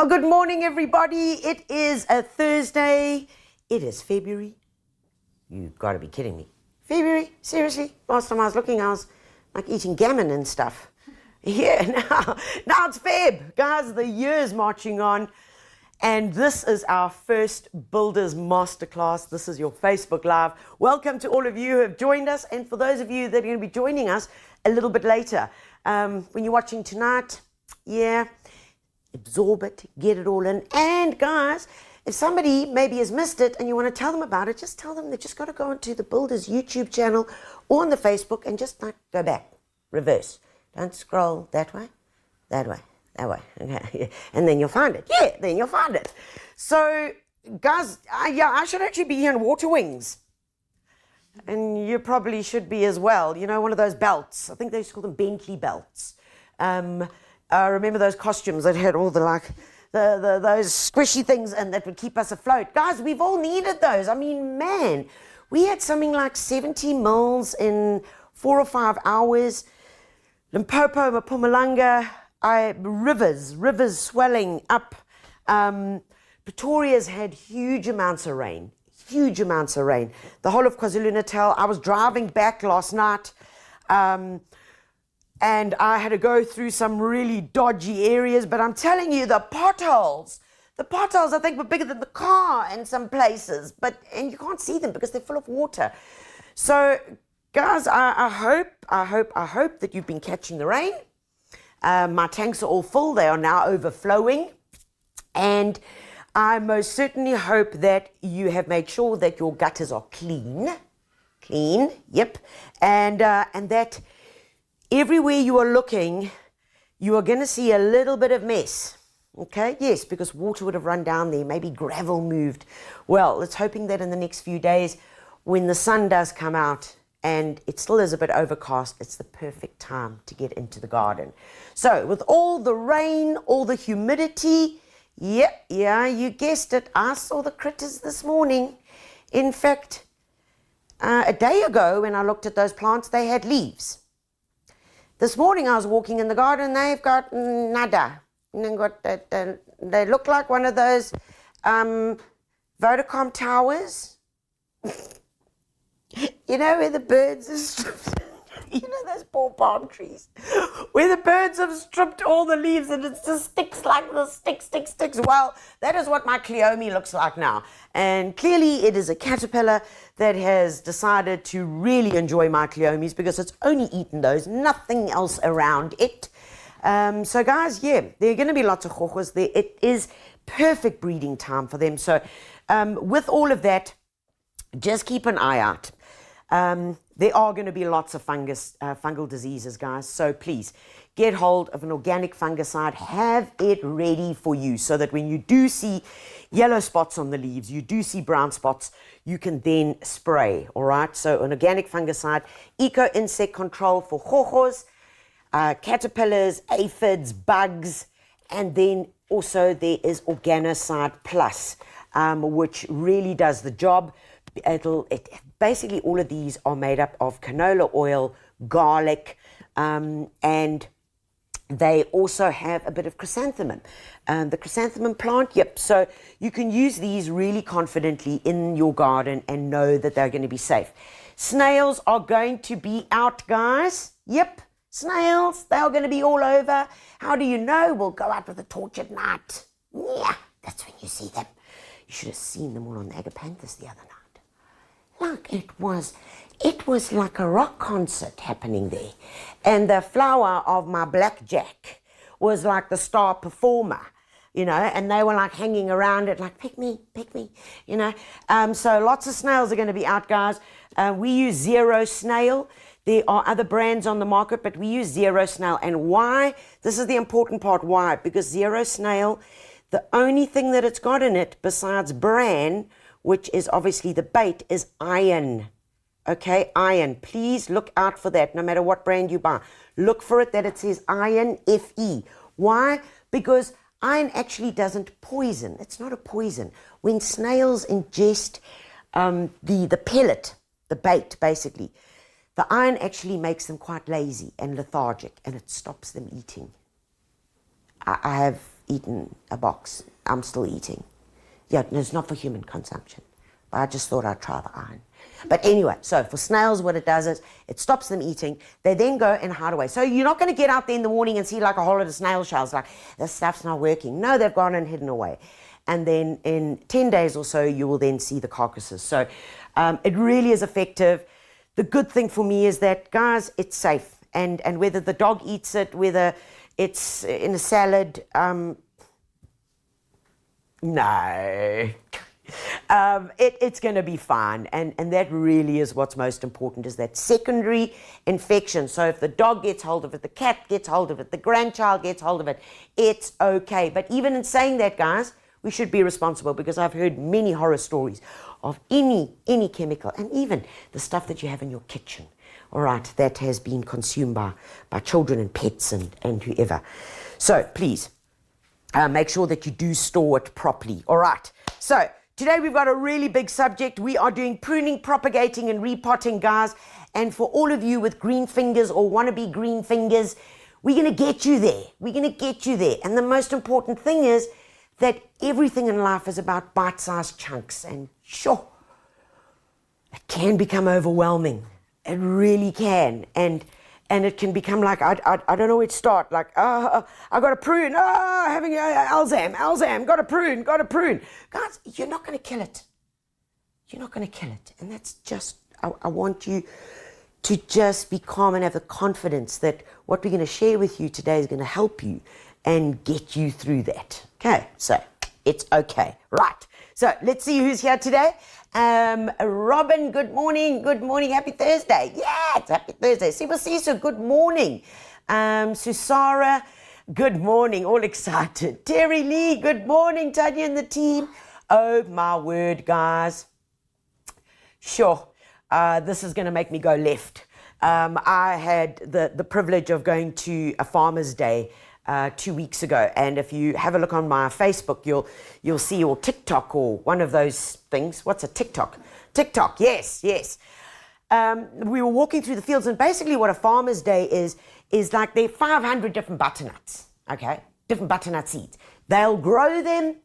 Well, good morning, everybody. It is a Thursday. It is February. You've got to be kidding me. February? Seriously? Last time I was looking, I was like eating gammon and stuff. Yeah, now it's Feb. Guys, the year's marching on. And this is our first Builders Masterclass. This is your Facebook Live. Welcome to all of you who have joined us. And for those of you that are going to be joining us a little bit later, when you're watching tonight, yeah, absorb it, get it all in. And guys, if somebody maybe has missed it and you want to tell them about it, just tell them they just got to go onto the Builders YouTube channel or on the Facebook and just like go back, reverse. Don't scroll that way, that way, that way. Okay, and then you'll find it. Yeah, then you'll find it. So, guys, I should actually be here in Water Wings. And you probably should be as well. You know, one of those belts. I think they used to call them Bentley belts. I remember those costumes that had all the those squishy things and that would keep us afloat. Guys, we've all needed those. I mean, man, we had something like 70 mils in 4 or 5 hours. Limpopo, Mpumalanga, rivers swelling up. Pretoria's had huge amounts of rain. The whole of KwaZulu-Natal. I was driving back last night. And I had to go through some really dodgy areas, but I'm telling you, the potholes I think were bigger than the car in some places, and you can't see them because they're full of water. So guys, I hope that you've been catching the rain. My tanks are all full. They are now overflowing. And I most certainly hope that you have made sure that your gutters are clean, yep. And that everywhere you are looking, you are going to see a little bit of mess. Okay, yes, because water would have run down there, maybe gravel moved. Well, it's hoping that in the next few days, when the sun does come out and it still is a bit overcast, it's the perfect time to get into the garden. So with all the rain, all the humidity, yeah, you guessed it, I saw the critters this morning. In fact, a day ago when I looked at those plants, they had leaves. This morning I was walking in the garden, they've got nada. They look like one of those Vodacom towers. You know, where the birds are stripped, you know, those poor palm trees, where the birds have stripped all the leaves and it just sticks like this, sticks. Well, that is what my Cleome looks like now. And clearly it is a caterpillar that has decided to really enjoy my Cleomes because it's only eaten those, nothing else around it. So guys, yeah, there are going to be lots of chochos there. It is perfect breeding time for them. So with all of that, just keep an eye out. There are going to be lots of fungal diseases, guys. So please get hold of an organic fungicide. Have it ready for you so that when you do see yellow spots on the leaves, you do see brown spots, you can then spray. All right. So an organic fungicide, eco insect control for chochos, caterpillars, aphids, bugs, and then also there is Organocide Plus, which really does the job. Basically all of these are made up of canola oil, garlic, and they also have a bit of chrysanthemum. The chrysanthemum plant, yep. So you can use these really confidently in your garden and know that they're going to be safe. Snails are going to be out, guys. Yep, snails, they're going to be all over. How do you know? We'll go out with a torch at night. Yeah, that's when you see them. You should have seen them all on the agapanthus the other night. Look, it was like a rock concert happening there. And the flower of my blackjack was like the star performer, you know, and they were like hanging around it like, pick me, you know. So lots of snails are going to be out, guys. We use Zero Snail. There are other brands on the market, but we use Zero Snail. And why? This is the important part. Why? Because Zero Snail, the only thing that it's got in it besides bran, which is obviously the bait, is iron. Okay, iron. Please look out for that no matter what brand you buy. Look for it that it says iron, Fe. Why? Because iron actually doesn't poison. It's not a poison. When snails ingest the pellet, the bait basically, the iron actually makes them quite lazy and lethargic and it stops them eating. I have eaten a box. I'm still eating. Yeah, no, it's not for human consumption. But I just thought I'd try the iron. But anyway, so for snails, what it does is it stops them eating. They then go and hide away. So you're not going to get out there in the morning and see like a whole lot of snail shells, like this stuff's not working. No, they've gone and hidden away. And then in 10 days or so, you will then see the carcasses. So it really is effective. The good thing for me is that, guys, it's safe. And whether the dog eats it, whether it's in a salad, no. It's going to be fine, and that really is what's most important, is that secondary infection. So if the dog gets hold of it, the cat gets hold of it, the grandchild gets hold of it, it's okay. But even in saying that, guys, we should be responsible, because I've heard many horror stories of any chemical, and even the stuff that you have in your kitchen, all right, that has been consumed by children and pets and whoever. So please make sure that you do store it properly, all right. So today we've got a really big subject. We are doing pruning, propagating, and repotting, guys. And for all of you with green fingers or wannabe green fingers, we're going to get you there. We're going to get you there. And the most important thing is that everything in life is about bite-sized chunks. And sure, it can become overwhelming. It really can. And it can become like, I don't know where to start. Like, I got to prune. Having Alzheimer's, got to prune. Guys, you're not going to kill it. You're not going to kill it. And that's just, I want you to just be calm and have the confidence that what we're going to share with you today is going to help you and get you through that. Okay, so it's okay. Right. So let's see who's here today. Robin, good morning. Good morning. Happy Thursday. Yeah, it's happy Thursday. Sibusiso, good morning. Susara, good morning. All excited. Terry Lee, good morning. Tanya and the team. Oh, my word, guys. Sure, this is going to make me go left. I had the privilege of going to a Farmer's Day 2 weeks ago, and if you have a look on my Facebook, you'll see, or TikTok, or one of those things. What's a TikTok? TikTok, yes. We were walking through the fields, and basically what a Farmer's Day is like there are 500 different butternuts, okay? Different butternut seeds. They'll grow them,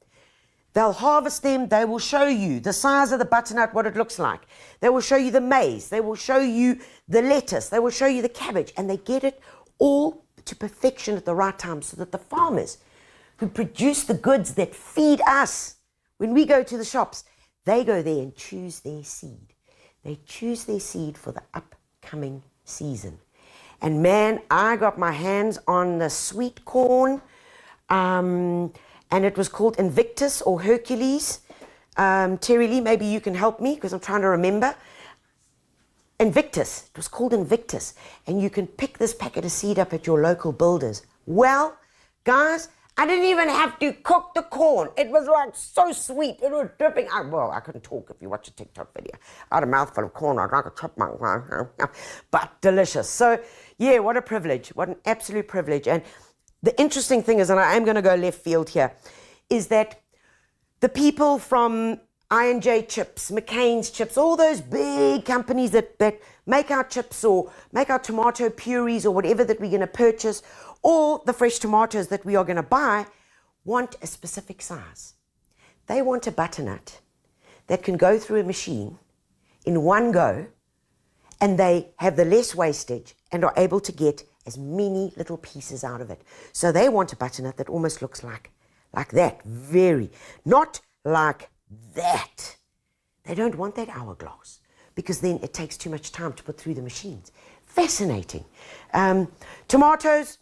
they'll harvest them, they will show you the size of the butternut, what it looks like. They will show you the maize, they will show you the lettuce, they will show you the cabbage, and they get it all to perfection at the right time, so that the farmers who produce the goods that feed us, when we go to the shops, they go there and choose their seed. They choose their seed for the upcoming season. And man, I got my hands on the sweet corn, and it was called Invictus or Hercules. Terry Lee, maybe you can help me, because I'm trying to remember. Invictus. It was called Invictus. And you can pick this packet of seed up at your local builders. Well, guys, I didn't even have to cook the corn. It was like so sweet. It was dripping. Well, I couldn't talk if you watch a TikTok video. I had a mouthful of corn. I'd like a chipmunk. But delicious. So, yeah, what a privilege. What an absolute privilege. And the interesting thing is, and I am going to go left field here, is that the people from I&J Chips, McCain's Chips, all those big companies that make our chips or make our tomato purees or whatever that we're going to purchase, or the fresh tomatoes that we are going to buy, want a specific size. They want a butternut that can go through a machine in one go, and they have the less wastage and are able to get as many little pieces out of it. So they want a butternut that almost looks like that, not like that. They don't want that hourglass, because then it takes too much time to put through the machines. Fascinating. Tomatoes,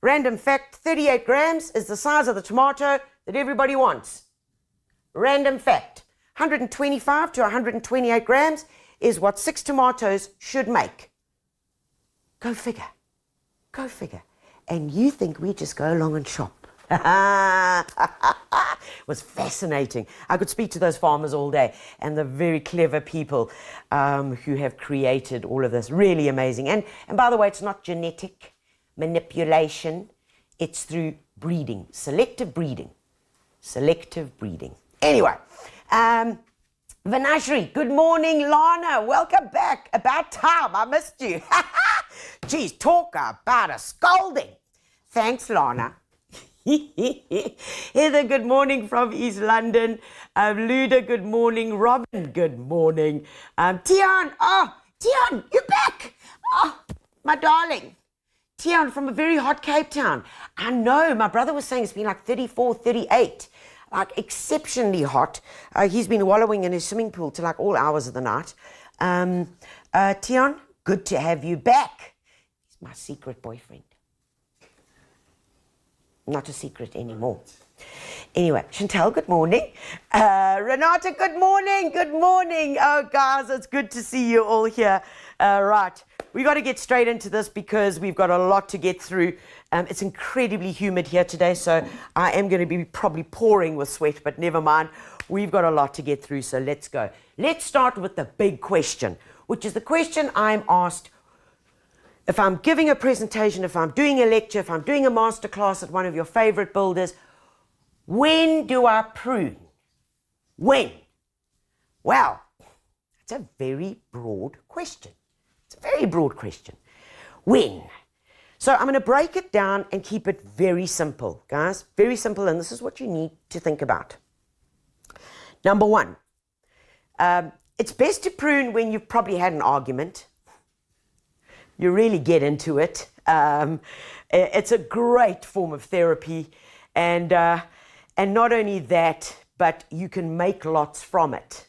random fact, 38 grams is the size of the tomato that everybody wants. Random fact. 125 to 128 grams is what 6 tomatoes should make. Go figure. Go figure. And you think we just go along and shop. It was fascinating. I could speak to those farmers all day, and the very clever people who have created all of this. Really amazing. And by the way, it's not genetic manipulation. It's through breeding, selective breeding. Selective breeding. Anyway, Vanashri, good morning. Lana, welcome back. About time. I missed you. Geez, talk about a scolding. Thanks, Lana. Heather, good morning from East London. Luda, good morning. Robin, good morning. Tian, Tian, you're back. Oh, my darling. Tian from a very hot Cape Town. I know, my brother was saying it's been like 34, 38, like exceptionally hot. He's been wallowing in his swimming pool till like all hours of the night. Tian, good to have you back. He's my secret boyfriend. Not a secret anymore. Anyway, Chantal, good morning. Renata, good morning. Good morning. Oh, guys, it's good to see you all here. Right, we got to get straight into this because we've got a lot to get through. It's incredibly humid here today, so I am going to be probably pouring with sweat, but never mind. We've got a lot to get through, so let's go. Let's start with the big question, which is the question I'm asked if I'm giving a presentation, if I'm doing a lecture, if I'm doing a masterclass at one of your favorite builders. When do I prune? When? Well, it's a very broad question. It's a very broad question. When? So I'm going to break it down and keep it very simple, guys. Very simple, and this is what you need to think about. Number one, it's best to prune when you've probably had an argument. You really get into it. It's a great form of therapy, and not only that, but you can make lots from it.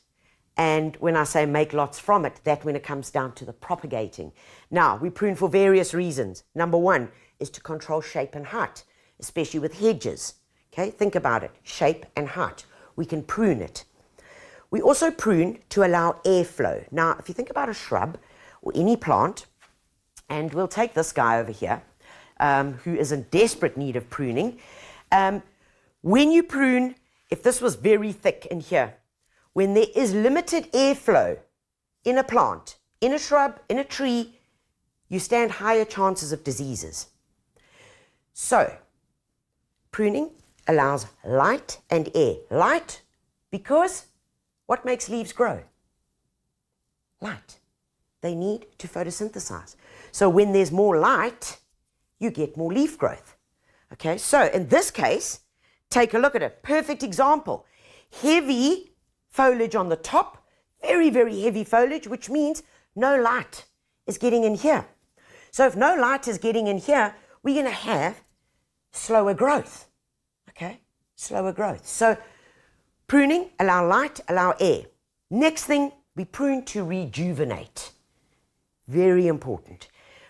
And when I say make lots from it, that's when it comes down to the propagating. Now, we prune for various reasons. Number one is to control shape and height, especially with hedges. Okay, think about it, shape and height. We can prune it. We also prune to allow airflow. Now, if you think about a shrub or any plant, and we'll take this guy over here, who is in desperate need of pruning. When you prune, if this was very thick in here, when there is limited airflow in a plant, in a shrub, in a tree, you stand higher chances of diseases. So, pruning allows light and air. Light, because what makes leaves grow? Light. They need to photosynthesize. So when there's more light, you get more leaf growth. Okay, so in this case, take a look at it. Perfect example. Heavy foliage on the top, very, very heavy foliage, which means no light is getting in here. So if no light is getting in here, we're going to have slower growth. Okay, slower growth. So pruning, allow light, allow air. Next thing, we prune to rejuvenate. Very important.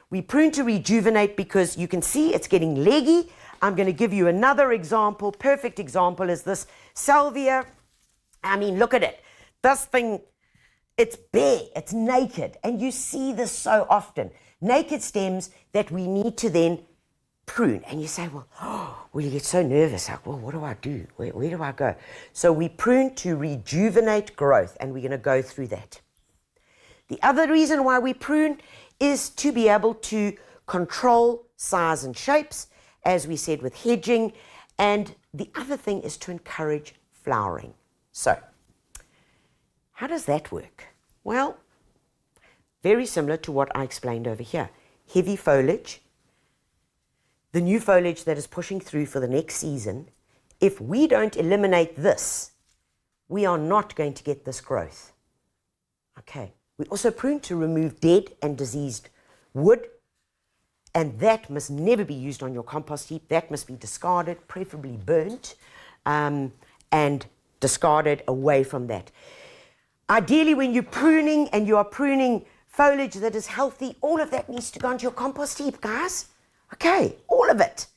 We prune to rejuvenate because you can see it's getting leggy. I'm going to give you another example. Perfect example is this salvia. I mean, look at it. This thing, it's bare, it's naked. And you see this so often. Naked stems that we need to then prune. And you say, well, you get so nervous. Like, well, what do I do? Where do I go? So we prune to rejuvenate growth, and we're going to go through that. The other reason why we prune is to be able to control size and shapes, as we said with hedging. And the other thing is to encourage flowering. So, how does that work? Well, very similar to what I explained over here. Heavy foliage, the new foliage that is pushing through for the next season. If we don't eliminate this, we are not going to get this growth. Okay. We also prune to remove dead and diseased wood, and that must never be used on your compost heap. That must be discarded, preferably burnt, and discarded away from that. Ideally, when you're pruning and you are pruning foliage that is healthy, all of that needs to go into your compost heap, guys. Okay, all of it,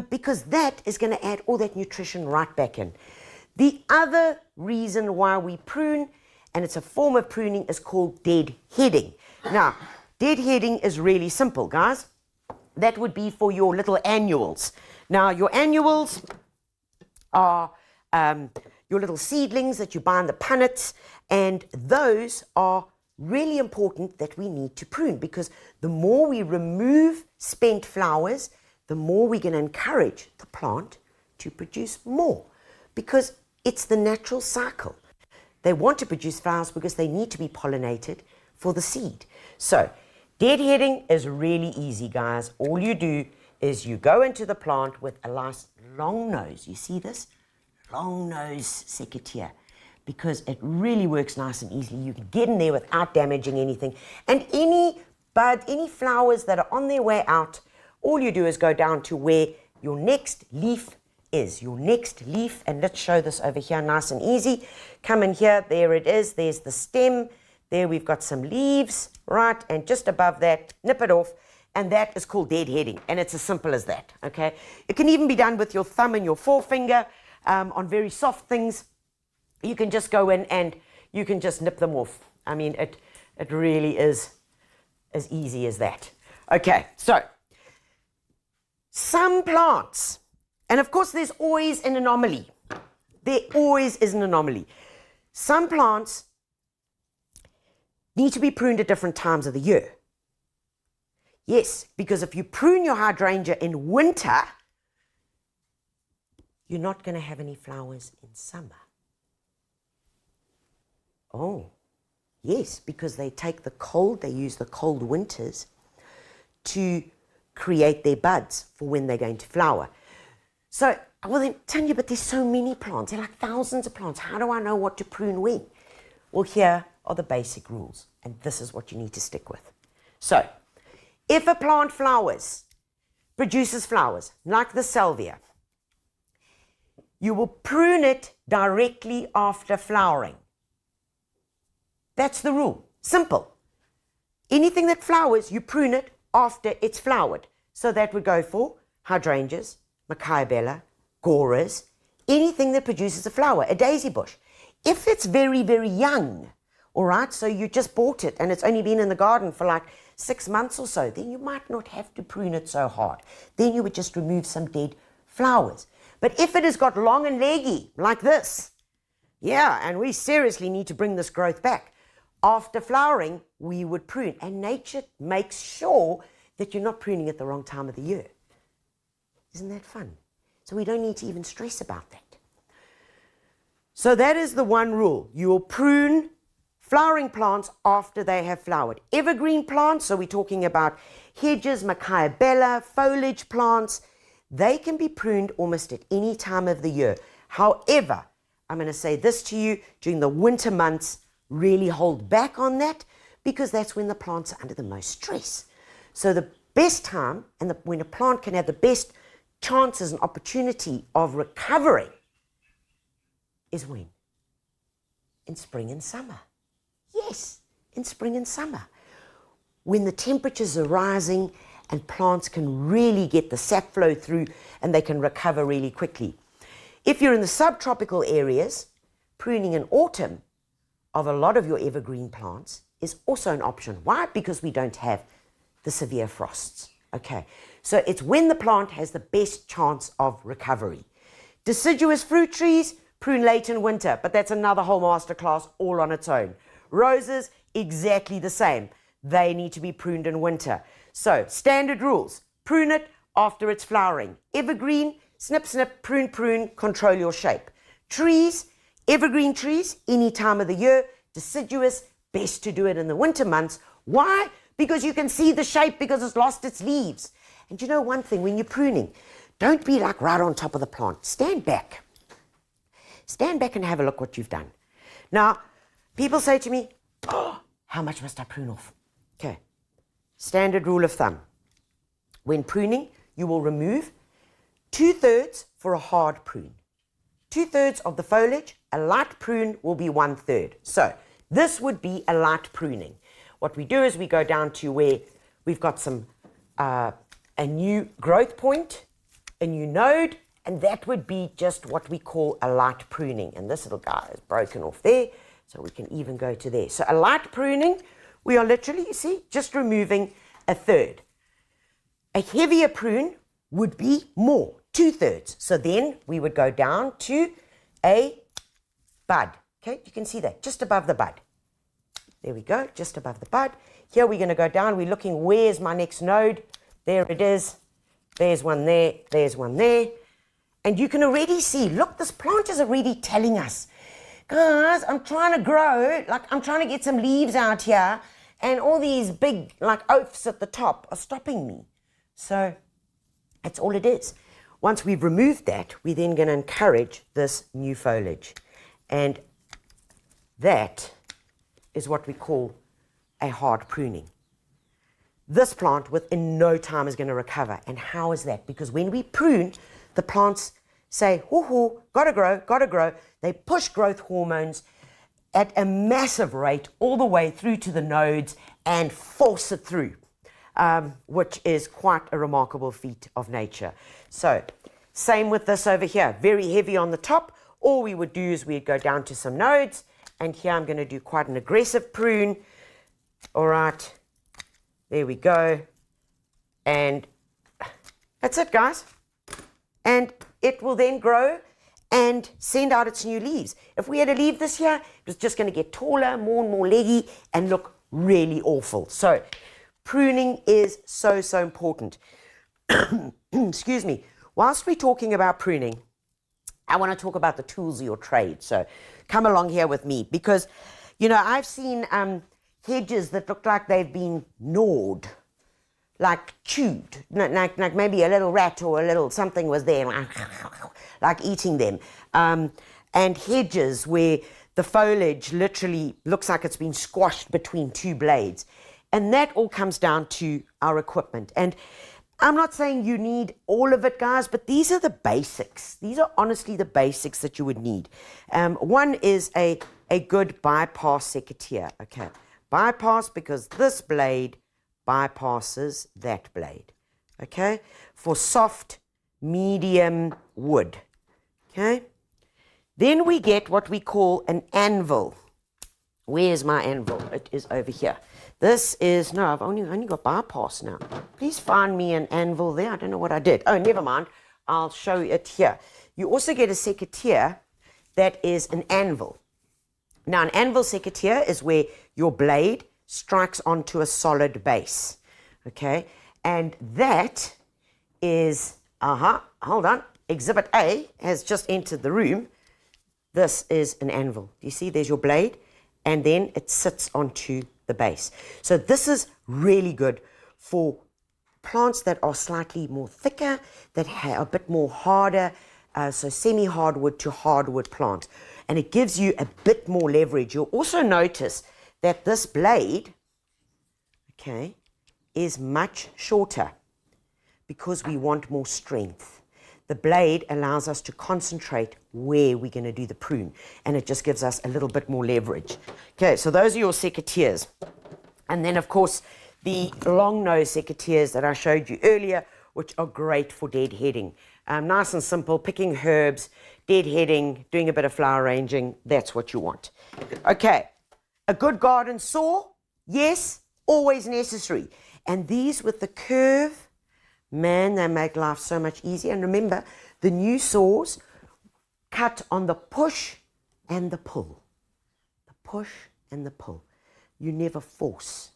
because that is going to add all that nutrition right back in. The other reason why we prune, and it's a form of pruning, is called deadheading. Now, deadheading is really simple, guys. That would be for your little annuals. Now, your annuals are your little seedlings that you buy in the punnets, and those are really important that we need to prune, because the more we remove spent flowers, the more we're going to encourage the plant to produce more, because it's the natural cycle. They want to produce flowers because they need to be pollinated for the seed. So, deadheading is really easy, guys. All you do is you go into the plant with a nice long nose. You see this? Long nose secateurs, because it really works nice and easily. You can get in there without damaging anything. And any bud, any flowers that are on their way out, all you do is go down to where your next leaf is. Your next leaf, and let's show this over here nice and easy. Come in here, there it is. There's the stem. There we've got some leaves, right? And just above that, nip it off. And that is called deadheading, and it's as simple as that, okay? It can even be done with your thumb and your forefinger on very soft things. You can just go in and you can just nip them off. I mean, it really is as easy as that. Okay, so some plants, and of course there's always an anomaly. There always is an anomaly. Some plants need to be pruned at different times of the year. Yes, because if you prune your hydrangea in winter, you're not going to have any flowers in summer. Oh, yes, because they take the cold, they use the cold winters to create their buds for when they're going to flower. So, well then, Tanya, but there's so many plants. There are like thousands of plants. How do I know what to prune when? Well, here are the basic rules, and this is what you need to stick with. So, if a plant flowers, produces flowers, like the salvia, you will prune it directly after flowering. That's the rule. Simple. Anything that flowers, you prune it after it's flowered. So that would go for hydrangeas, machiabella, goras, anything that produces a flower, a daisy bush. If it's very, very young, all right, so you just bought it and it's only been in the garden for like 6 months or so, then you might not have to prune it so hard. Then you would just remove some dead flowers. But if it has got long and leggy, like this, yeah, and we seriously need to bring this growth back, after flowering, we would prune. And nature makes sure that you're not pruning at the wrong time of the year. Isn't that fun? So we don't need to even stress about that. So that is the one rule. You will prune flowering plants after they have flowered. Evergreen plants, so we're talking about hedges, machiabella, foliage plants, they can be pruned almost at any time of the year. However, I'm going to say this to you, during the winter months, really hold back on that, because that's when the plants are under the most stress. So the best time, and when a plant can have the best chances and opportunity of recovering, is when? In spring and summer. Yes, in spring and summer. When the temperatures are rising and plants can really get the sap flow through and they can recover really quickly. If you're in the subtropical areas, pruning in autumn of a lot of your evergreen plants is also an option. Why? Because we don't have the severe frosts. Okay, so it's when the plant has the best chance of recovery. Deciduous fruit trees, prune late in winter, but that's another whole masterclass all on its own. Roses, exactly the same. They need to be pruned in winter. So, standard rules. Prune it after it's flowering. Evergreen, snip, snip, prune, prune, control your shape. Trees, evergreen trees, any time of the year. Deciduous, best to do it in the winter months. Why? Because you can see the shape because it's lost its leaves. And you know one thing, when you're pruning, don't be like right on top of the plant. Stand back. Stand back and have a look what you've done. Now, people say to me, oh, how much must I prune off? Okay, standard rule of thumb. When pruning, you will remove 2/3 for a hard prune. 2/3 of the foliage, a light prune will be 1/3. So this would be a light pruning. What we do is we go down to where we've got some a new growth point, a new node, and that would be just what we call a light pruning. And this little guy is broken off there, so we can even go to there. So a light pruning, we are literally, you see, just removing 1/3. A heavier prune would be more, 2/3. So then we would go down to a bud. Okay, you can see that, just above the bud. There we go, just above the bud. Here we're going to go down. We're looking, where's my next node? There it is. There's one there. There's one there. And you can already see, look, this plant is already telling us, guys, I'm trying to grow, like I'm trying to get some leaves out here, and all these big, like, oafs at the top are stopping me. So That's all it is. Once we've removed that, we're then going to encourage this new foliage. And that is what we call a hard pruning. This plant within no time is going to recover. And how is that? Because when we prune, the plants say, hoo, gotta grow. They push growth hormones at a massive rate all the way through to the nodes and force it through, which is quite a remarkable feat of nature. So, same with this over here, very heavy on the top. All we would do is we'd go down to some nodes, and here I'm going to do quite an aggressive prune. All right, there we go. And that's it, guys. And it will then grow and send out its new leaves. If we had a leaf this year, it was just going to get taller, more and more leggy, and look really awful. So pruning is so important. Excuse me. Whilst we're talking about pruning, I want to talk about the tools of your trade. So come along here with me, because, you know, I've seen hedges that look like they've been gnawed, like chewed, like maybe a little rat or a little something was there, like eating them. And hedges where the foliage literally looks like it's been squashed between two blades. And that all comes down to our equipment. And I'm not saying you need all of it, guys, but these are the basics. These are honestly the basics that you would need. One is a good bypass secateur. Okay, bypass, because this blade bypasses that blade. Okay, for soft, medium wood. Okay, then we get what we call an anvil. Where's my anvil? It is over here. This is, no, I've only got bypass now. Please find me an anvil there. I don't know what I did. Oh, never mind. I'll show you it here. You also get a secateur that is an anvil. Now, an anvil secateur is where your blade strikes onto a solid base. Okay? And that is, hold on. Exhibit A has just entered the room. This is an anvil. Do you see? There's your blade. And then it sits onto the base. So this is really good for plants that are slightly more thicker, that are a bit more harder, so semi-hardwood to hardwood plants. And it gives you a bit more leverage. You'll also notice that this blade, okay, is much shorter because we want more strength. The blade allows us to concentrate where we're going to do the prune, and it just gives us a little bit more leverage. Okay, so those are your secateurs. And then, of course, the long nose secateurs that I showed you earlier, which are great for deadheading. Nice and simple, picking herbs, deadheading, doing a bit of flower arranging, that's what you want. Okay, a good garden saw, yes, always necessary. And these with the curve, man, they make life so much easier. And remember, the new saws cut on the push and the pull. The push and the pull. You never force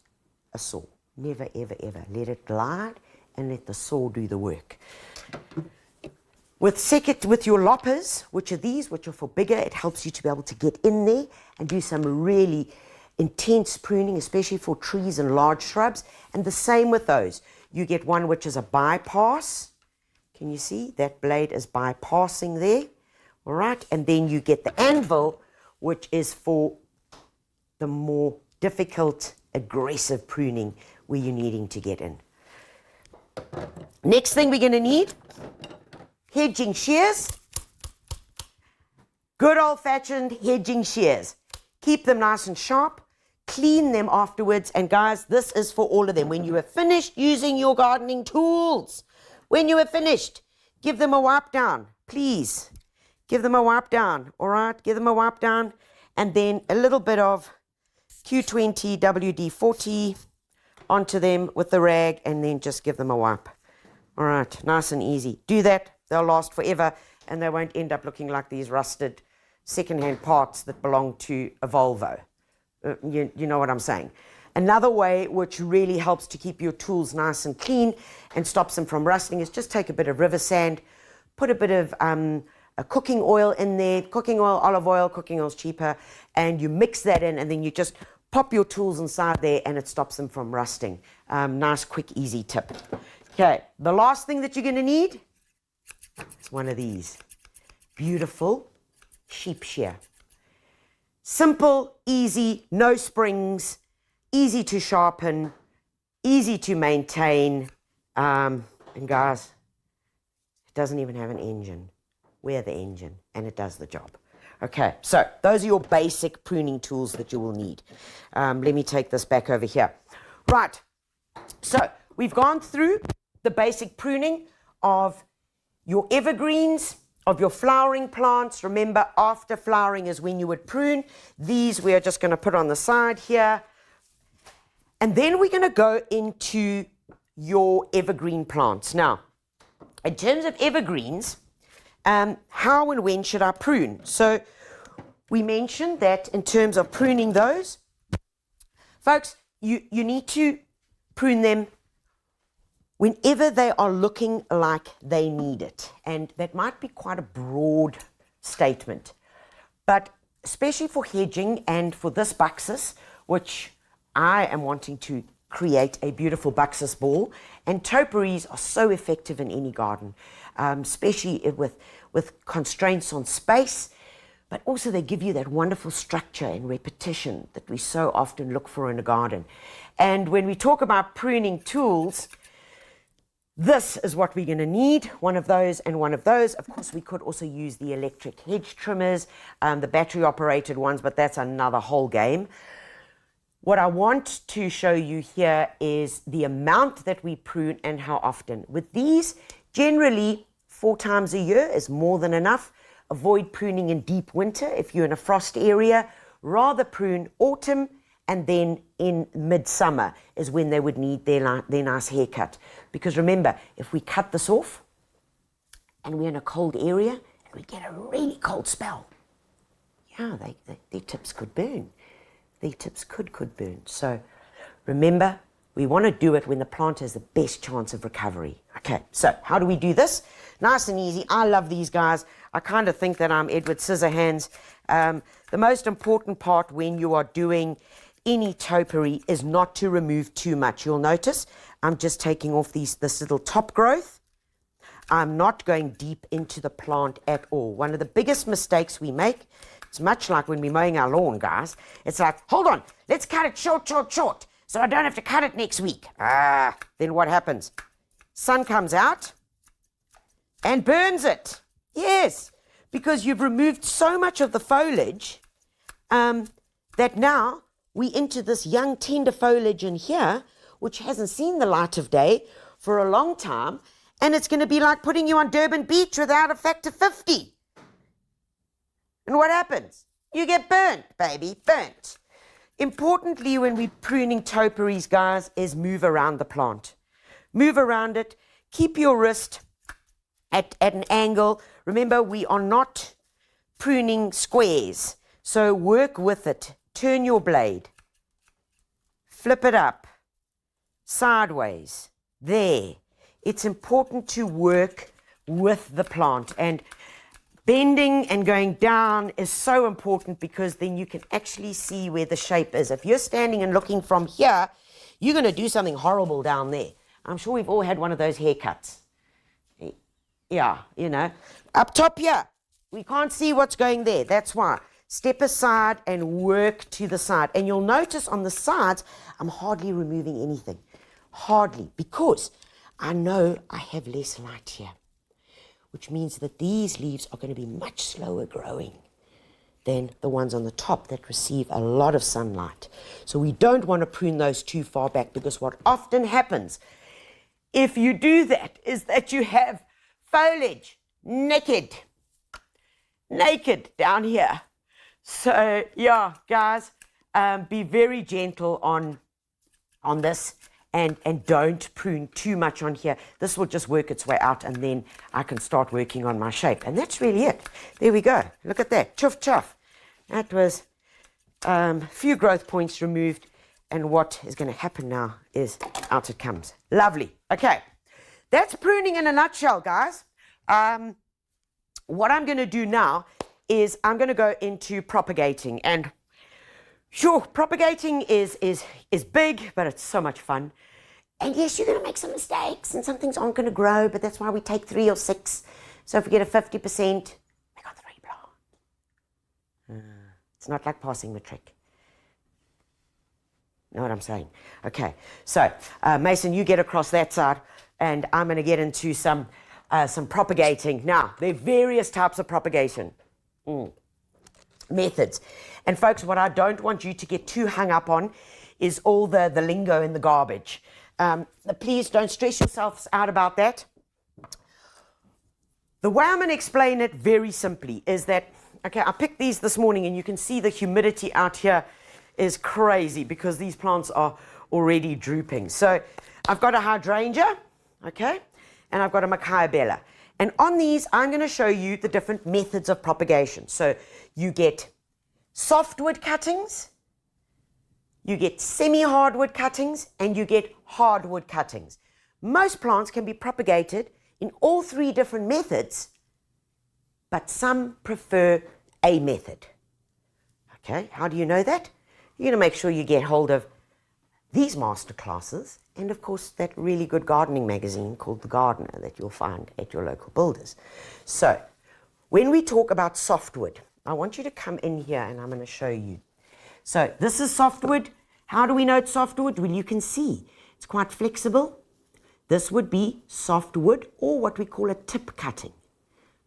a saw. Never, ever, ever. Let it glide and let the saw do the work. With your loppers, which are these, which are for bigger, it helps you to be able to get in there and do some really intense pruning, especially for trees and large shrubs. And the same with those. You get one which is a bypass. Can you see? That blade is bypassing there. All right. And then you get the anvil, which is for the more difficult, aggressive pruning where you're needing to get in. Next thing we're going to need, hedging shears. Good old-fashioned hedging shears. Keep them nice and sharp. Clean them afterwards. And guys, this is for all of them. When you are finished using your gardening tools, when you are finished, give them a wipe down, please. Give them a wipe down, all right? Give them a wipe down. And then a little bit of Q20, WD-40 onto them with the rag, and then just give them a wipe. All right, nice and easy. Do that. They'll last forever, and they won't end up looking like these rusted second-hand parts that belong to a Volvo. You know what I'm saying. Another way which really helps to keep your tools nice and clean and stops them from rusting is just take a bit of river sand, put a bit of a cooking oil in there, cooking oil, olive oil, cooking oil's cheaper, and you mix that in, and then you just pop your tools inside there and it stops them from rusting. Nice, quick, easy tip. Okay, the last thing that you're going to need is one of these beautiful sheep shear. Simple, easy, no springs, easy to sharpen, easy to maintain, and guys, it doesn't even have an engine. We're the engine, and it does the job. Okay, so those are your basic pruning tools that you will need. Let me take this back over here. Right, so we've gone through the basic pruning of your evergreens, of your flowering plants. Remember, after flowering is when you would prune. These we are just going to put on the side here. And then we're going to go into your evergreen plants. Now, in terms of evergreens, how and when should I prune? So we mentioned that in terms of pruning those, folks, you need to prune them whenever they are looking like they need it. And that might be quite a broad statement, but especially for hedging and for this buxus, which I am wanting to create a beautiful buxus ball, and topiaries are so effective in any garden, especially with constraints on space, but also they give you that wonderful structure and repetition that we so often look for in a garden. And when we talk about pruning tools, this is what we're going to need, one of those and one of those. Of course, we could also use the electric hedge trimmers, the battery-operated ones, but that's another whole game. What I want to show you here is the amount that we prune and how often. With these, generally 4 times a year is more than enough. Avoid pruning in deep winter if you're in a frost area. Rather prune autumn, and then in midsummer is when they would need their nice haircut. Because remember, if we cut this off and we're in a cold area and we get a really cold spell, yeah, their tips could burn. Their tips could burn. So remember, we want to do it when the plant has the best chance of recovery. Okay, so how do we do this? Nice and easy. I love these guys. I kind of think that I'm Edward Scissorhands. The most important part when you are doing any topiary is not to remove too much. You'll notice I'm just taking off this little top growth. I'm not going deep into the plant at all. One of the biggest mistakes we make, it's much like when we're mowing our lawn, guys. It's like, hold on, let's cut it short, so I don't have to cut it next week. Then what happens? Sun comes out and burns it. Yes, because you've removed so much of the foliage that now we into this young tender foliage in here, which hasn't seen the light of day for a long time, and it's going to be like putting you on Durban Beach without a factor 50. And what happens? You get burnt, baby, burnt. Importantly, when we're pruning topiaries, guys, is move around the plant. Move around it. Keep your wrist at an angle. Remember, we are not pruning squares, so work with it. Turn your blade. Flip it up. Sideways. There. It's important to work with the plant, and bending and going down is so important because then you can actually see where the shape is. If you're standing and looking from here, you're going to do something horrible down there. I'm sure we've all had one of those haircuts. Yeah, you know. Up top here, we can't see what's going there. That's why. Step aside and work to the side. And you'll notice on the sides, I'm hardly removing anything. Hardly. Because I know I have less light here, which means that these leaves are going to be much slower growing than the ones on the top that receive a lot of sunlight. So we don't want to prune those too far back, because what often happens if you do that is that you have foliage naked down here. So yeah, guys, be very gentle on this. And don't prune too much on here. This will just work its way out, and then I can start working on my shape. And that's really it. There we go. Look at that. Chuff, chuff. That was a few growth points removed. And what is going to happen now is out it comes. Lovely. Okay. That's pruning in a nutshell, guys. What I'm going to do now is I'm going to go into propagating. And sure, propagating is big, but it's so much fun. And yes, you're going to make some mistakes and some things aren't going to grow, but that's why we take 3 or 6. So if we get a 50%, we got 3 plants. It's not like passing matric. Know what I'm saying? Okay, so Mason, you get across that side, and I'm going to get into some propagating. Now, there are various types of propagation methods. And folks, what I don't want you to get too hung up on is all the lingo and the garbage. Please don't stress yourselves out about that. The way I'm going to explain it very simply is that, okay, I picked these this morning and you can see the humidity out here is crazy because these plants are already drooping. So I've got a hydrangea, okay, and I've got a Machiabella. And on these, I'm going to show you the different methods of propagation. So you get softwood cuttings, you get semi-hardwood cuttings, and you get hardwood cuttings. Most plants can be propagated in all 3 different methods, but some prefer a method. Okay, how do you know that? You're going to make sure you get hold of these masterclasses and, of course, that really good gardening magazine called The Gardener that you'll find at your local builders. So when we talk about softwood, I want you to come in here and I'm going to show you. So this is softwood. How do we know it's softwood? Well, you can see it's quite flexible. This would be softwood or what we call a tip cutting.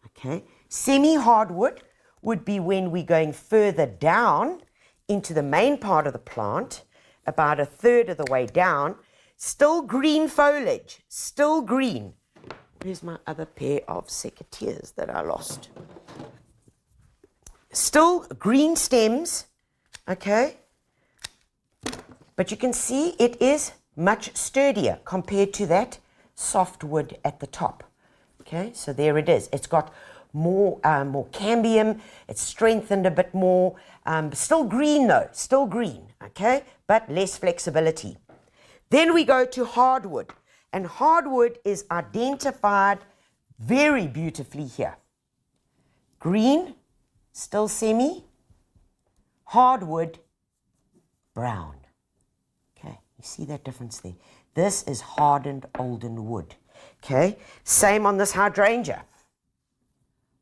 Okay. Semi-hardwood would be when we're going further down into the main part of the plant, about 1/3 of the way down, still green foliage, still green. Where's my other pair of secateurs that I lost? Still green stems, okay? But you can see it is much sturdier compared to that softwood at the top. Okay, so there it is. It's got more cambium. It's strengthened a bit more. Still green though, still green, okay, but less flexibility. Then we go to hardwood, and hardwood is identified very beautifully here. Green, still semi, hardwood, brown. Okay, you see that difference there? This is hardened olden wood. Okay, same on this hydrangea.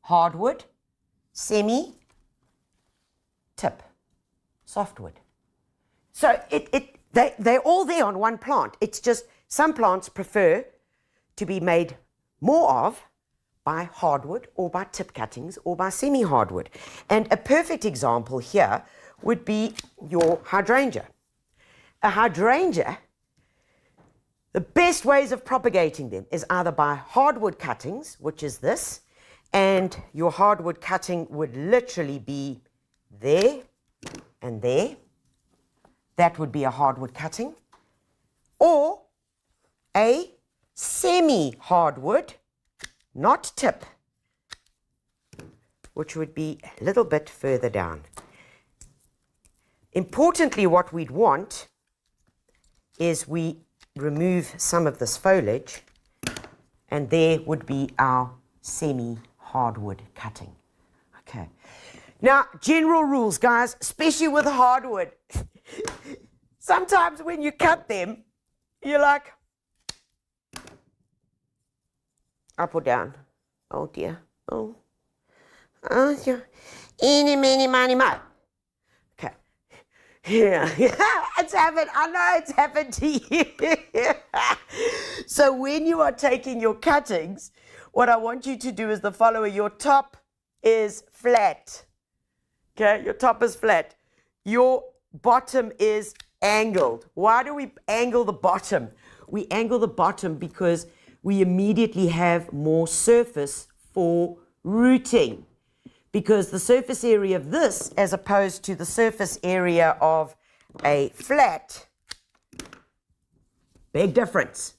Hardwood, semi, tip, softwood. So they're all there on one plant. It's just some plants prefer to be made more of by hardwood or by tip cuttings or by semi-hardwood. And a perfect example here would be your hydrangea. A hydrangea, the best ways of propagating them is either by hardwood cuttings, which is this, and your hardwood cutting would literally be there and there. That would be a hardwood cutting. Or a semi-hardwood, not tip, which would be a little bit further down. Importantly, what we'd want is we remove some of this foliage, and there would be our semi-hardwood cutting. Okay. Now, general rules, guys, especially with hardwood. Sometimes when you cut them, you're like, up or down. Oh dear. Oh. Oh, yeah. Eeny, meeny, miny, mo. Okay. Yeah. It's happened. I know it's happened to you. So when you are taking your cuttings, what I want you to do is the following. Your top is flat. Okay, your top is flat. Your bottom is angled. Why do we angle the bottom? We angle the bottom because we immediately have more surface for rooting. Because the surface area of this, as opposed to the surface area of a flat, big difference.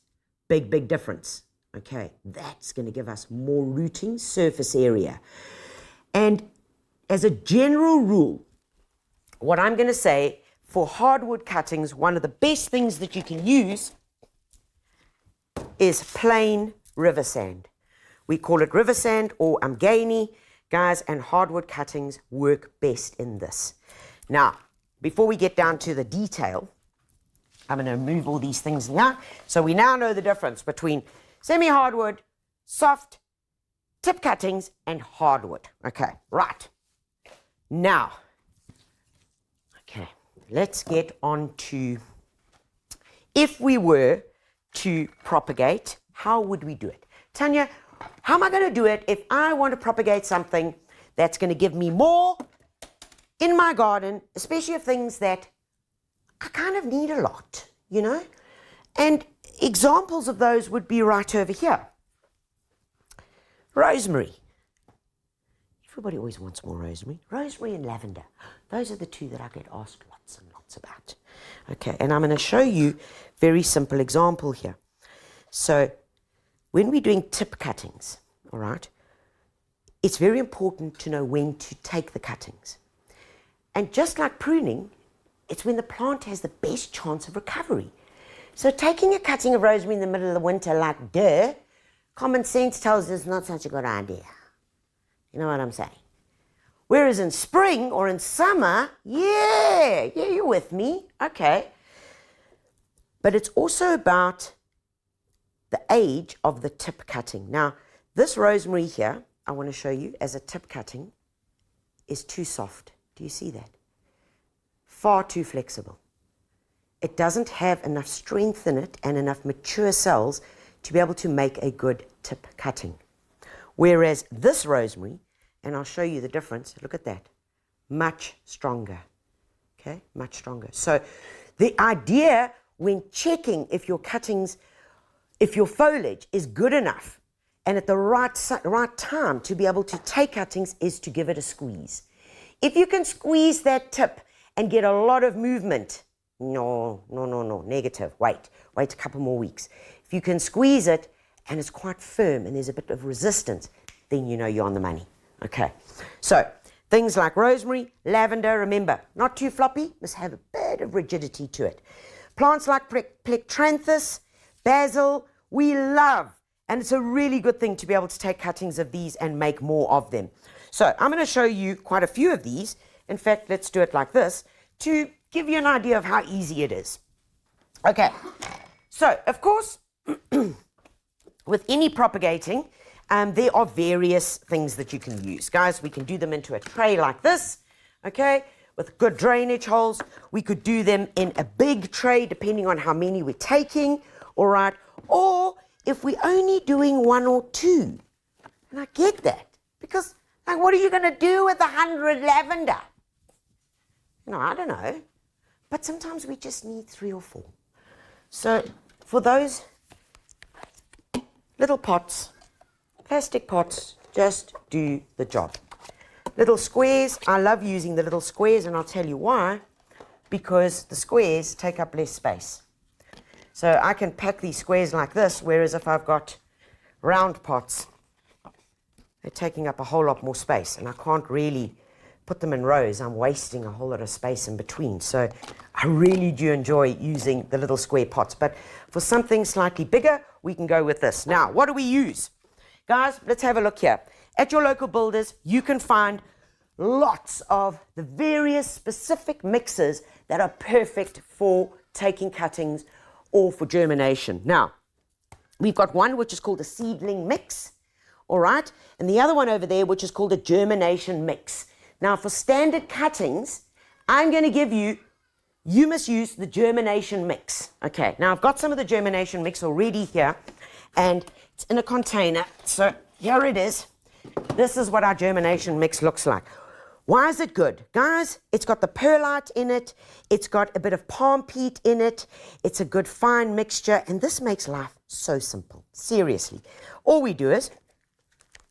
Big difference. Okay, that's going to give us more rooting surface area. And as a general rule, what I'm going to say for hardwood cuttings, one of the best things that you can use is plain river sand. We call it river sand or Amgani, guys, and hardwood cuttings work best in this. Now, before we get down to the detail, I'm going to remove all these things now. So we now know the difference between semi-hardwood, soft, tip cuttings, and hardwood. Okay, right. Now, okay, let's get on to, if we were to propagate, how would we do it? Tanya, how am I going to do it if I want to propagate something that's going to give me more in my garden, especially of things that I kind of need a lot, you know? And examples of those would be right over here. Rosemary. Everybody always wants more rosemary. Rosemary and lavender. Those are the two that I get asked lots and lots about. Okay, and I'm going to show you a very simple example here. So when we're doing tip cuttings, all right, it's very important to know when to take the cuttings. And just like pruning, it's when the plant has the best chance of recovery. So taking a cutting of rosemary in the middle of the winter like duh, common sense tells us it's not such a good idea. You know what I'm saying? Whereas in spring or in summer, yeah, you're with me. Okay. But it's also about the age of the tip cutting. Now, this rosemary here, I want to show you as a tip cutting, is too soft. Do you see that? Far too flexible. It doesn't have enough strength in it and enough mature cells to be able to make a good tip cutting. Whereas this rosemary, and I'll show you the difference, look at that, much stronger, okay, much stronger. So the idea when checking if your cuttings, if your foliage is good enough and at the right time to be able to take cuttings is to give it a squeeze. If you can squeeze that tip and get a lot of movement, no, negative, wait a couple more weeks. If you can squeeze it and it's quite firm and there's a bit of resistance, then you know you're on the money. Okay, so things like rosemary, lavender, remember, not too floppy, must have a bit of rigidity to it. Plants like plectranthus, basil, we love, and it's a really good thing to be able to take cuttings of these and make more of them. So I'm going to show you quite a few of these. In fact, let's do it like this to give you an idea of how easy it is. Okay, so of course, with any propagating, there are various things that you can use. Guys, we can do them into a tray like this, okay, with good drainage holes. We could do them in a big tray, depending on how many we're taking, all right, or if we're only doing one or two. And I get that, because, like, what are you going to do with 100 lavender? No, I don't know. But sometimes we just need 3 or 4. So for those little pots, plastic pots, just do the job. Little squares, I love using the little squares, and I'll tell you why. Because the squares take up less space. So I can pack these squares like this, whereas if I've got round pots, they're taking up a whole lot more space, and I can't really put them in rows. I'm wasting a whole lot of space in between. So I really do enjoy using the little square pots. But for something slightly bigger, we can go with this. Now, what do we use? Guys, let's have a look here. At your local builders, you can find lots of the various specific mixes that are perfect for taking cuttings or for germination. Now, we've got one which is called a seedling mix, all right? And the other one over there which is called a germination mix. Now, for standard cuttings, I'm going to give you, you must use the germination mix. Okay, now I've got some of the germination mix already here, and it's in a container. So here it is. This is what our germination mix looks like. Why is it good? Guys, it's got the perlite in it. It's got a bit of palm peat in it. It's a good fine mixture, and this makes life so simple. Seriously. All we do is,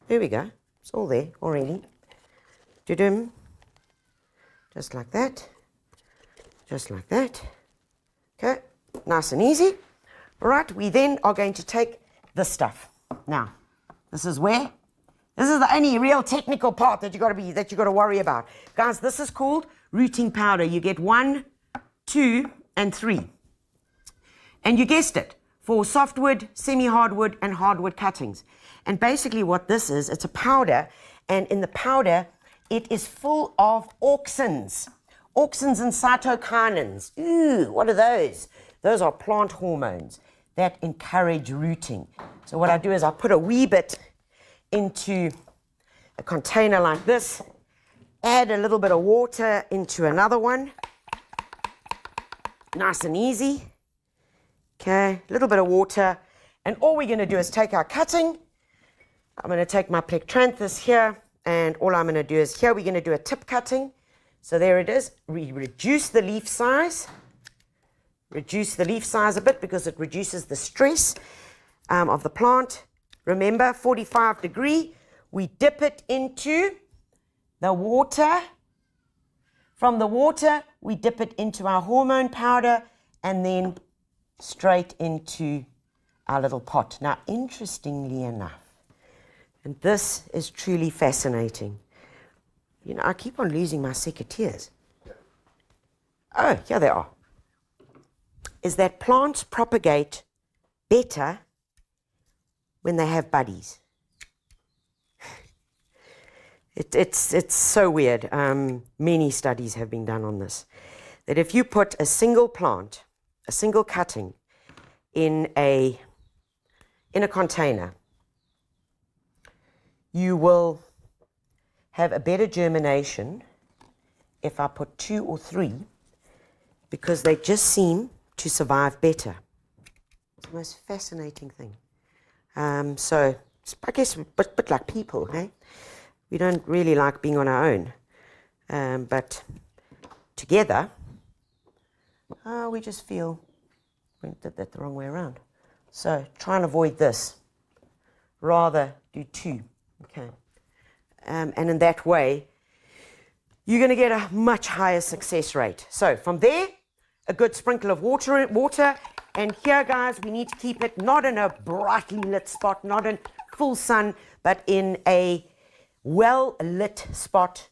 there we go. It's all there already. Just like that, just like that. Okay, nice and easy. All right, we then are going to take this stuff. Now, this is where, this is the only real technical part that you got to worry about. Guys, this is called rooting powder. You get 1, 2, and 3. And you guessed it, for softwood, semi-hardwood, and hardwood cuttings. And basically what this is, it's a powder, and in the powder, it is full of auxins and cytokinins. Ooh, what are those? those are plant hormones that encourage rooting. So what I do is I put a wee bit into a container like this, add a little bit of water into another one, nice and easy. Okay, a little bit of water, and all we're going to do is take our cutting. I'm going to take my plectranthus here, and all I'm going to do is here we're going to do a tip cutting. So there it is. We reduce the leaf size. Reduce the leaf size a bit because it reduces the stress of the plant. Remember, 45 degree. We dip it into the water. From the water, we dip it into our hormone powder and then straight into our little pot. Now, interestingly enough, and this is truly fascinating. You know, I keep on losing my secateurs. Oh, here they are. Is that plants propagate better when they have buddies. It's so weird. Many studies have been done on this. That if you put a single plant, a single cutting, in a container, you will have a better germination if I put 2 or 3, because they just seem to survive better. It's the most fascinating thing. So it's, I guess, a bit like people, hey? We don't really like being on our own, but together, we just feel we did that the wrong way around. So try and avoid this. Rather do 2, okay? And in that way, you're going to get a much higher success rate. So from there, a good sprinkle of water. And here, guys, we need to keep it not in a brightly lit spot, not in full sun, but in a well-lit spot.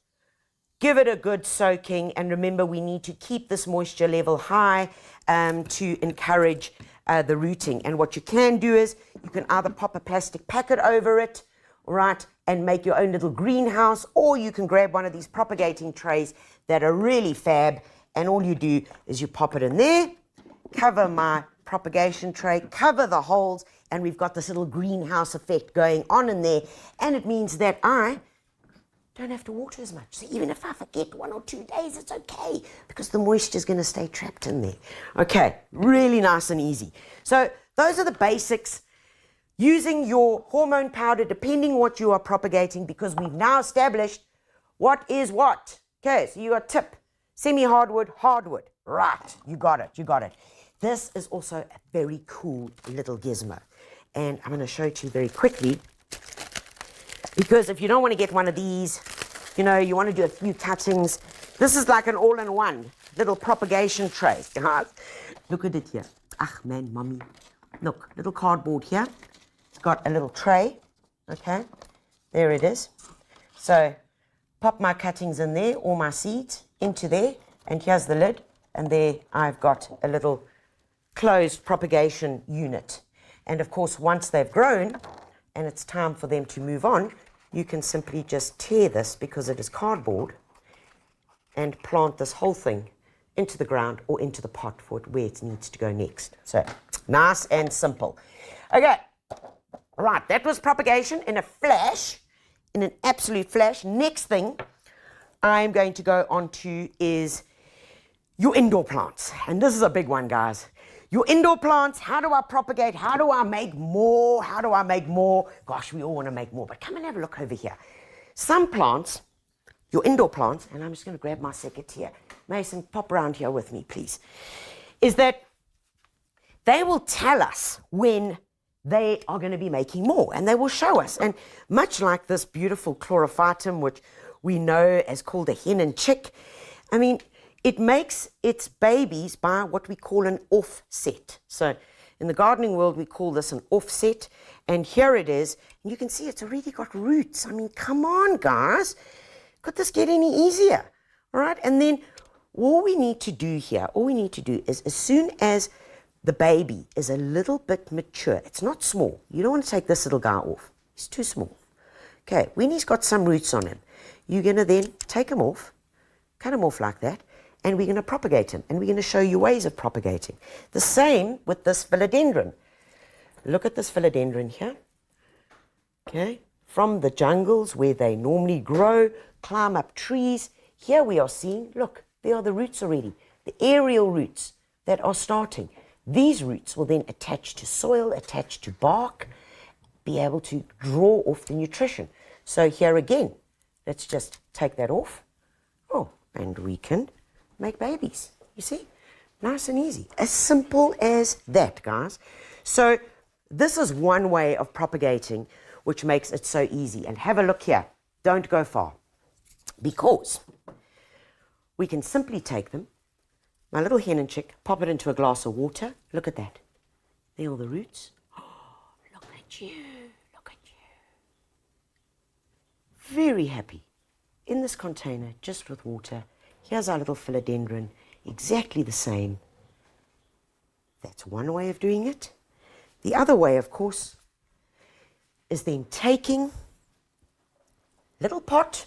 Give it a good soaking. And remember, we need to keep this moisture level high to encourage the rooting. And what you can do is you can either pop a plastic packet over it, right, and make your own little greenhouse, or you can grab one of these propagating trays that are really fab, and all you do is you pop it in there, cover my propagation tray, cover the holes, and we've got this little greenhouse effect going on in there, and it means that I don't have to water as much. So even if I forget 1 or 2 days, it's okay, because the moisture is going to stay trapped in there. Okay, really nice and easy. So those are the basics. Using your hormone powder, depending what you are propagating, because we've now established what is what. Okay, so you got tip, semi-hardwood, hardwood. Right, you got it. This is also a very cool little gizmo. And I'm going to show it to you very quickly, because if you don't want to get one of these, you know, you want to do a few cuttings, this is like an all-in-one little propagation tray. Look at it here. Ach man, mommy. Look, little cardboard here. It's got a little tray, okay? There it is. So pop my cuttings in there, or my seeds into there, and here's the lid, and there I've got a little closed propagation unit. And of course, once they've grown and it's time for them to move on, you can simply just tear this, because it is cardboard, and plant this whole thing into the ground or into the pot for where it needs to go next. So nice and simple. Okay, right, that was propagation in a flash, in an absolute flash. Next thing I'm going to go on to is your indoor plants. And this is a big one, guys. Your indoor plants, how do I propagate? How do I make more? Gosh, we all want to make more, but come and have a look over here. Some plants, your indoor plants, and I'm just going to grab my secateur. Mason, pop around here with me, please. Is that they will tell us when they are going to be making more, and they will show us. And much like this beautiful chlorophytum, which we know as called a hen and chick, I mean, it makes its babies by what we call an offset. So in the gardening world, we call this an offset. And here it is. And you can see it's already got roots. I mean, come on, guys. Could this get any easier? All right. And then all we need to do here, is as soon as the baby is a little bit mature, it's not small. You don't want to take this little guy off. He's too small. Okay. When he's got some roots on him, you're going to then take him off, cut him off like that, and we're going to propagate them, and we're going to show you ways of propagating. The same with this philodendron. Look at this philodendron here. Okay, from the jungles where they normally grow, climb up trees. Here we are seeing, look, there are the roots already, the aerial roots that are starting. These roots will then attach to soil, attach to bark, be able to draw off the nutrition. So here again, let's just take that off. Oh, and we can make babies. You see? Nice and easy. As simple as that, guys. So this is one way of propagating, which makes it so easy. And have a look here. Don't go far. Because we can simply take them, my little hen and chick, pop it into a glass of water. Look at that. There are all the roots. Oh, look at you. Look at you. Very happy. In this container, just with water. Here's our little philodendron. Exactly the same. That's one way of doing it. The other way, of course, is then taking little pot,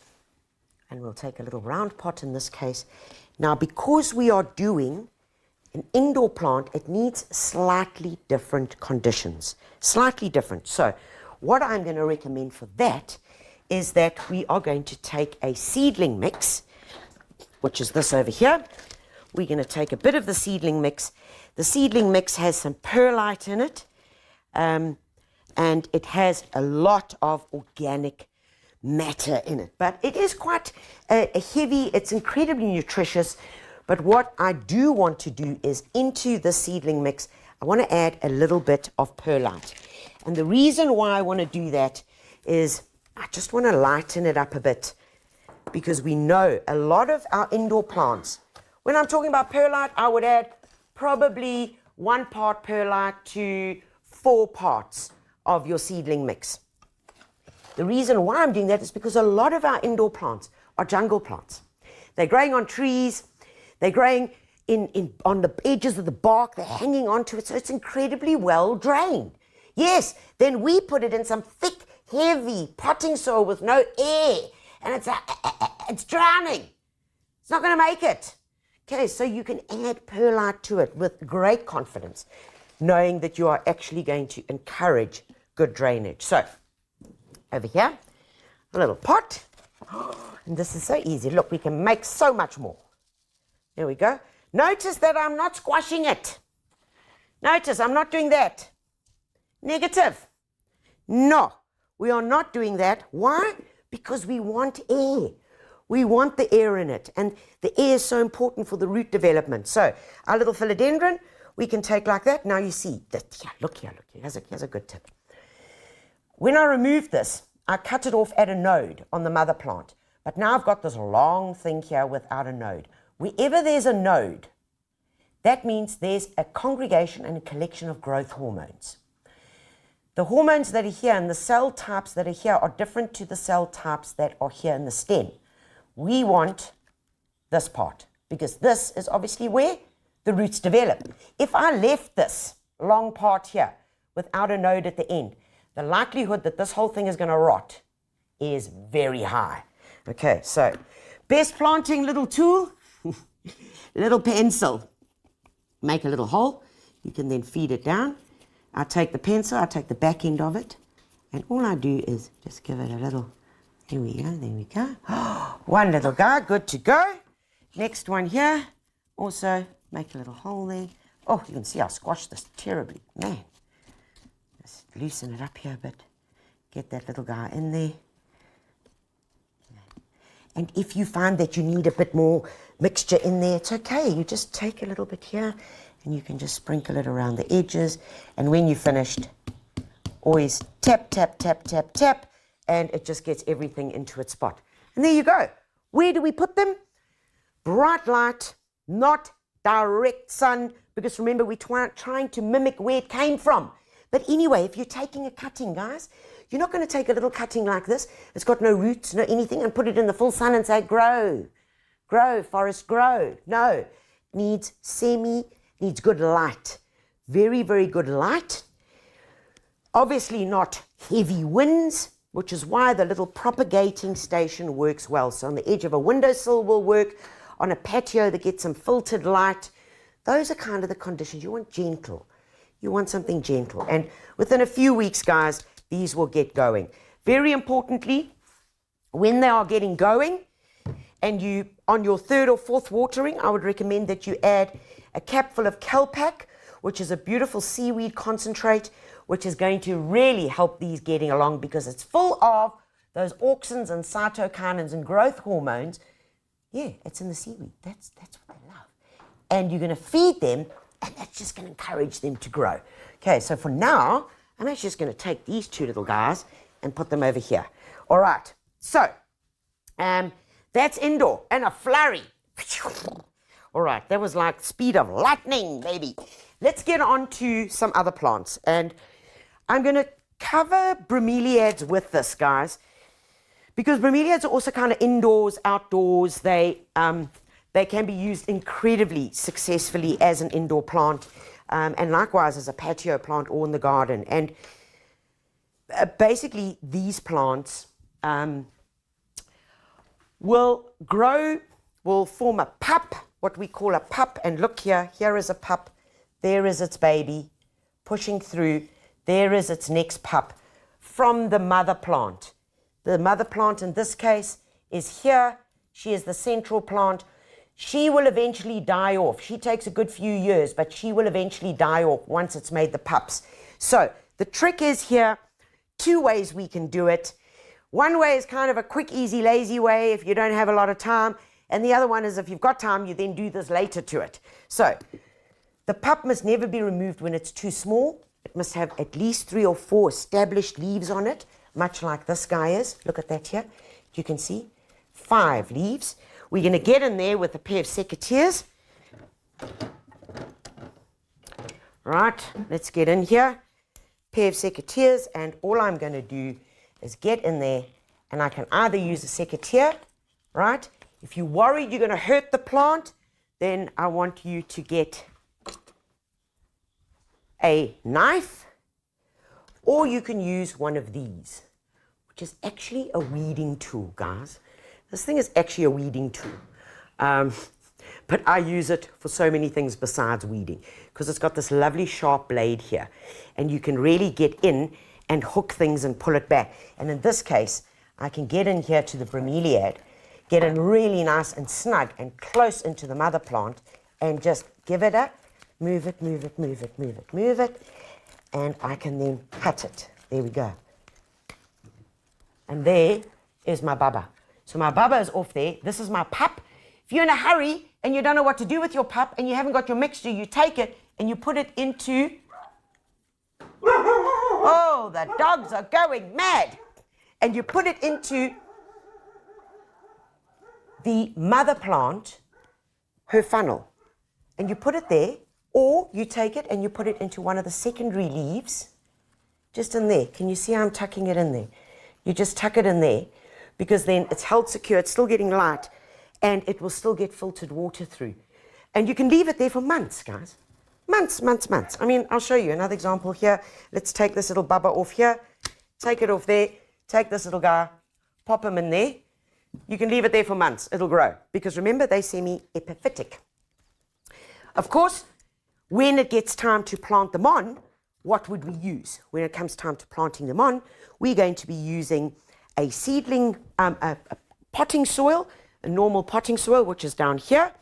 and we'll take a little round pot in this case. Now, because we are doing an indoor plant, it needs slightly different conditions. Slightly different. So what I'm going to recommend for that is that we are going to take a seedling mix, which is this over here. We're going to take a bit of the seedling mix. The seedling mix has some perlite in it, and it has a lot of organic matter in it. But it is quite a heavy, it's incredibly nutritious. But what I do want to do is into the seedling mix, I want to add a little bit of perlite. And the reason why I want to do that is I just want to lighten it up a bit, because we know a lot of our indoor plants, when I'm talking about perlite, I would add probably 1 part perlite to 4 parts of your seedling mix. The reason why I'm doing that is because a lot of our indoor plants are jungle plants. They're growing on trees, they're growing on the edges of the bark, they're hanging onto it, so it's incredibly well drained. Yes, then we put it in some thick, heavy potting soil with no air, and it's drowning. It's not going to make it. Okay, so you can add perlite to it with great confidence, knowing that you are actually going to encourage good drainage. So, over here, a little pot. And this is so easy. Look, we can make so much more. There we go. Notice that I'm not squashing it. Notice I'm not doing that. Negative. No, we are not doing that. Why? Because we want air. We want the air in it. And the air is so important for the root development. So our little philodendron, we can take like that. Now you see, that, yeah, look here. Here's a good tip. When I removed this, I cut it off at a node on the mother plant. But now I've got this long thing here without a node. Wherever there's a node, that means there's a congregation and a collection of growth hormones. The hormones that are here and the cell types that are here are different to the cell types that are here in the stem. We want this part, because this is obviously where the roots develop. If I left this long part here without a node at the end, the likelihood that this whole thing is going to rot is very high. Okay, so best planting little tool, little pencil. Make a little hole. You can then feed it down. I take the pencil, I take the back end of it, and all I do is just give it a little, there we go. One little guy, good to go. Next one here, also make a little hole there. Oh, you can see I squashed this terribly, man. Just loosen it up here a bit. Get that little guy in there. And if you find that you need a bit more mixture in there, it's okay. You just take a little bit here and you can just sprinkle it around the edges. And when you're finished, always tap, tap, tap, tap, tap, and it just gets everything into its spot. And there you go. Where do we put them? Bright light, not direct sun, because remember, we're trying to mimic where it came from. But anyway, if you're taking a cutting, guys, you're not going to take a little cutting like this. It's got no roots, no anything, and put it in the full sun and say, grow, grow, forest, grow. No, needs good light. Very, very good light. Obviously not heavy winds, which is why the little propagating station works well. So on the edge of a windowsill will work. on a patio that gets some filtered light. Those are kind of the conditions. You want gentle. You want something gentle. And within a few weeks, guys, these will get going. Very importantly, when they are getting going and you, on your third or fourth watering, I would recommend that you add a capful of Kelpak, which is a beautiful seaweed concentrate, which is going to really help these getting along because it's full of those auxins and cytokinins and growth hormones. Yeah, it's in the seaweed. That's what they love. And you're going to feed them, and that's just going to encourage them to grow. Okay, so for now, I'm actually just going to take these two little guys and put them over here. All right, so that's indoor and a flurry. All right, that was like speed of lightning, baby. Let's get on to some other plants. And I'm going to cover bromeliads with this, guys, because bromeliads are also kind of indoors, outdoors. They can be used incredibly successfully as an indoor plant, and likewise as a patio plant or in the garden. And basically, these plants will grow, will form a pup, what we call a pup. And look here, here is a pup. There is its baby pushing through. There is its next pup from the mother plant. The mother plant in this case is here. She is the central plant. She will eventually die off. She takes a good few years, but she will eventually die off once it's made the pups. So the trick is here, two ways we can do it. One way is kind of a quick, easy, lazy way if you don't have a lot of time. And the other one is if you've got time, you then do this later to it. So the pup must never be removed when it's too small. It must have at least 3 or 4 established leaves on it, much like this guy is. Look at that here. You can see 5 leaves. We're going to get in there with a pair of secateurs. Right, let's get in here. Pair of secateurs, and all I'm going to do is get in there, and I can either use a secateur, right? If you're worried you're going to hurt the plant, then I want you to get a knife, or you can use one of these, which is actually a weeding tool, guys. This thing is actually a weeding tool, but I use it for so many things besides weeding because it's got this lovely sharp blade here, and you can really get in and hook things and pull it back. And in this case, I can get in here to the bromeliad, get in really nice and snug and close into the mother plant, and just give it a move it, move it, move it, move it, move it, and I can then cut it. There we go. And there is my bubba. So my bubba is off there. This is my pup. If you're in a hurry and you don't know what to do with your pup and you haven't got your mixture, you take it and you put it into... Oh, the dogs are going mad. And you put it into the mother plant, her funnel. And you put it there, or you take it and you put it into one of the secondary leaves, just in there. Can you see how I'm tucking it in there? You just tuck it in there, because then it's held secure, it's still getting light, and it will still get filtered water through. And you can leave it there for months, guys. Months, months, months. I mean, I'll show you another example here. Let's take this little bubba off here, take it off there, take this little guy, pop him in there. You can leave it there for months, it'll grow. Because remember, they're semi-epiphytic. Of course, when it gets time to plant them on, what would we use? When it comes time to planting them on, we're going to be using a seedling, a potting soil, a normal potting soil, which is down here.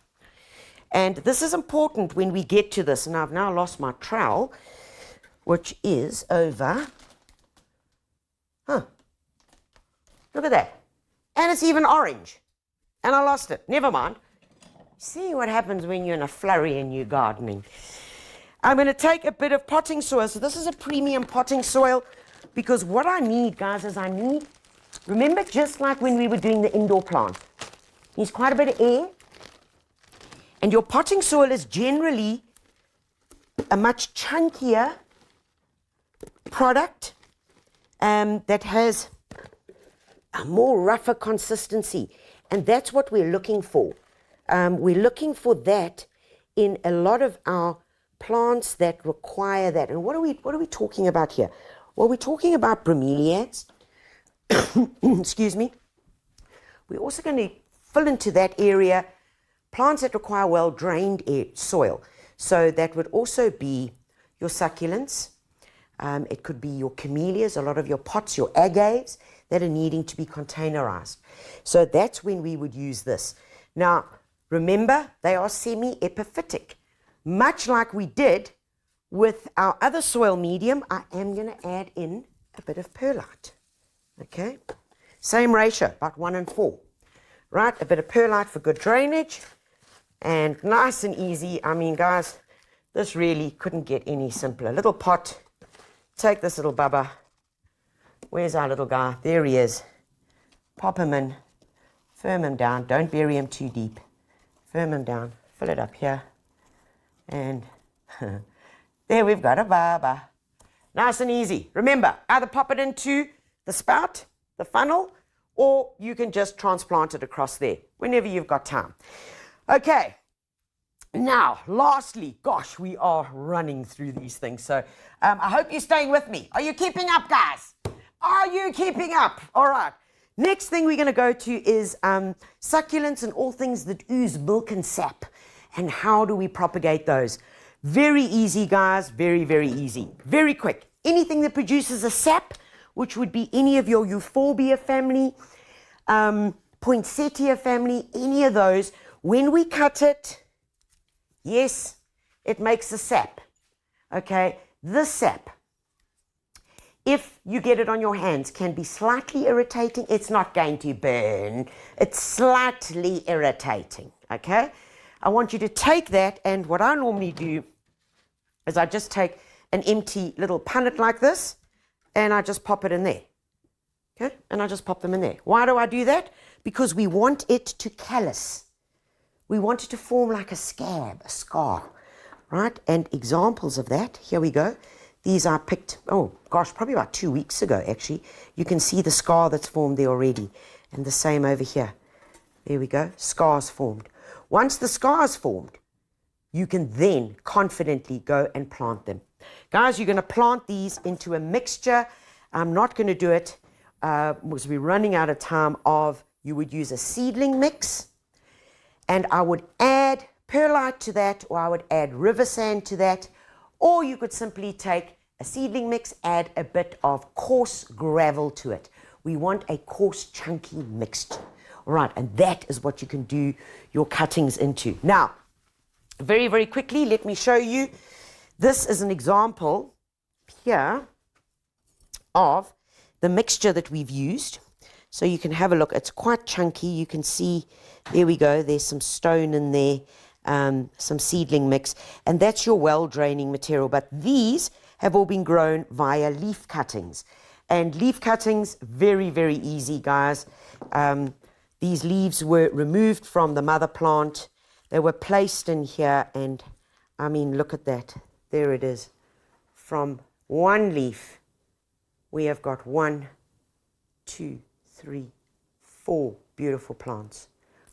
And this is important when we get to this. And I've now lost my trowel, which is over. Look at that. And it's even orange. And I lost it. Never mind. See what happens when you're in a flurry and you're gardening. I'm going to take a bit of potting soil. So this is a premium potting soil, because what I need, guys, is I need, remember, just like when we were doing the indoor plant, needs quite a bit of air. And your potting soil is generally a much chunkier product that has a more rougher consistency. And that's what we're looking for. We're looking for that in a lot of our plants that require that. And what are we talking about here? Well, we're talking about bromeliads. Excuse me. We're also going to fill into that area plants that require well-drained soil. So that would also be your succulents. It could be your camellias, a lot of your pots, your agaves that are needing to be containerized. So that's when we would use this. Now, remember, they are semi-epiphytic. Much like we did with our other soil medium, I am going to add in a bit of perlite. Okay? Same ratio, about 1:4. Right? A bit of perlite for good drainage. And nice and easy. I mean, guys, this really couldn't get any simpler. Little pot. Take this little bubba. Where's our little guy? There he is. Pop him in. Firm him down. Don't bury him too deep. Firm him down. Fill it up here. And there we've got a baba. Nice and easy. Remember, either pop it into the spout, the funnel, or you can just transplant it across there whenever you've got time. Okay. Now, lastly, gosh, we are running through these things. So I hope you're staying with me. Are you keeping up, guys? Are you keeping up? All right. Next thing we're going to go to is succulents and all things that ooze milk and sap. And how do we propagate those? Very easy, guys. Very, very easy. Very quick. Anything that produces a sap, which would be any of your euphorbia family, poinsettia family, any of those, when we cut it, yes, it makes a sap. Okay, this sap, if you get it on your hands, can be slightly irritating. It's not going to burn. It's slightly irritating. Okay, I want you to take that, and what I normally do is I just take an empty little punnet like this, and I just pop it in there. Okay, and I just pop them in there. Why do I do that? Because we want it to callus. We want it to form like a scab, a scar, right? And examples of that, here we go. These I picked, oh gosh, probably about 2 weeks ago, actually. You can see the scar that's formed there already. And the same over here. There we go, scars formed. Once the scar's formed, you can then confidently go and plant them. Guys, you're going to plant these into a mixture. I'm not going to do it because we're running out of time of, you would use a seedling mix. And I would add perlite to that, or I would add river sand to that, or you could simply take a seedling mix, add a bit of coarse gravel to it. We want a coarse, chunky mixture. All right, and that is what you can do your cuttings into. Now, very, very quickly, let me show you. This is an example here of the mixture that we've used. So you can have a look. It's quite chunky. You can see, there we go. There's some stone in there, some seedling mix. And that's your well-draining material. But these have all been grown via leaf cuttings. And leaf cuttings, very, very easy, guys. These leaves were removed from the mother plant. They were placed in here. And, I mean, look at that. There it is. From one leaf, we have got 1, 2, 3, 4 beautiful plants,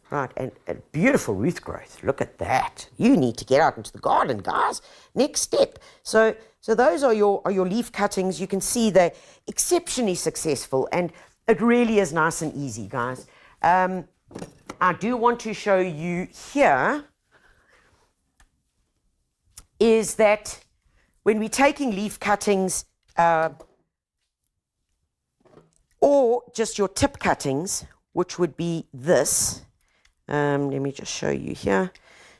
right? And beautiful root growth. Look at that. You need to get out into the garden, guys. Next step. So those are your leaf cuttings. You can see they're exceptionally successful, and it really is nice and easy, guys. I do want to show you here is that when we're taking leaf cuttings, or just your tip cuttings, which would be this. Let me just show you here.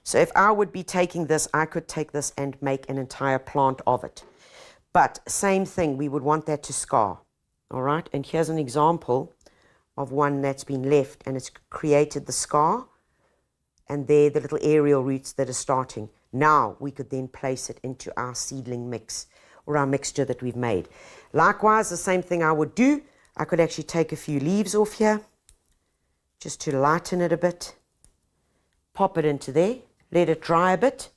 So if I would be taking this, I could take this and make an entire plant of it. But same thing, we would want that to scar. All right, and here's an example of one that's been left and it's created the scar. And there the little aerial roots that are starting. Now we could then place it into our seedling mix or our mixture that we've made. Likewise, the same thing I would do. I could actually take a few leaves off here just to lighten it a bit. Pop it into there, let it dry a bit,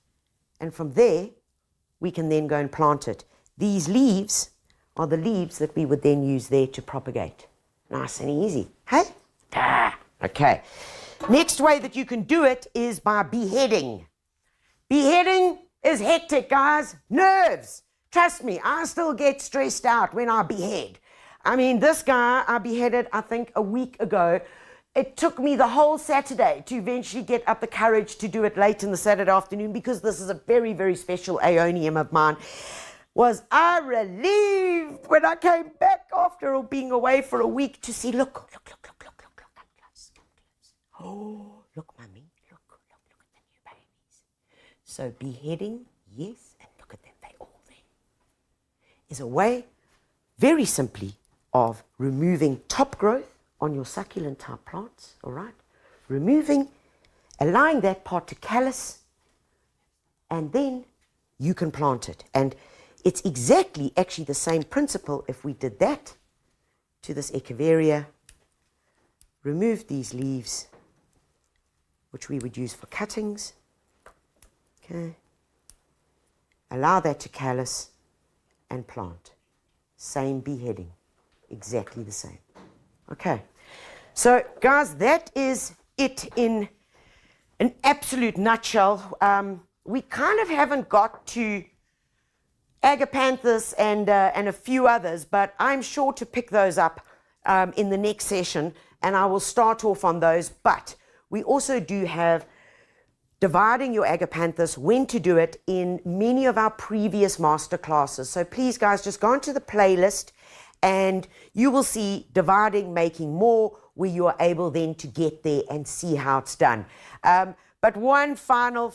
and from there we can then go and plant it. These leaves are the leaves that we would then use there to propagate. Nice and easy, hey? Okay. Next way that you can do it is by beheading. Beheading is hectic, guys. Nerves. Trust me, I still get stressed out when I behead. I mean, this guy I beheaded, I think, a week ago. it took me the whole Saturday to eventually get up the courage to do it late in the Saturday afternoon, because this is a very, very special aeonium of mine. Was I relieved when I came back after being away for a week to see, look, come close. Oh, look, mummy, look at the new babies. So beheading, yes, and look at them, they're all there. Is a way, very simply, of removing top growth on your succulent type plants, all right? Allowing that part to callus, and then you can plant it. And it's exactly actually the same principle if we did that to this Echeveria, remove these leaves, which we would use for cuttings, okay? Allow that to callus and plant. Same beheading, exactly the same. Okay, so guys, that is it in an absolute nutshell. We kind of haven't got to Agapanthus and a few others, but I'm sure to pick those up in the next session, and I will start off on those. But we also do have dividing your Agapanthus, when to do it, in many of our previous master classes. So please, guys, just go into the playlist and you will see dividing, making more, where you are able then to get there and see how it's done. But one final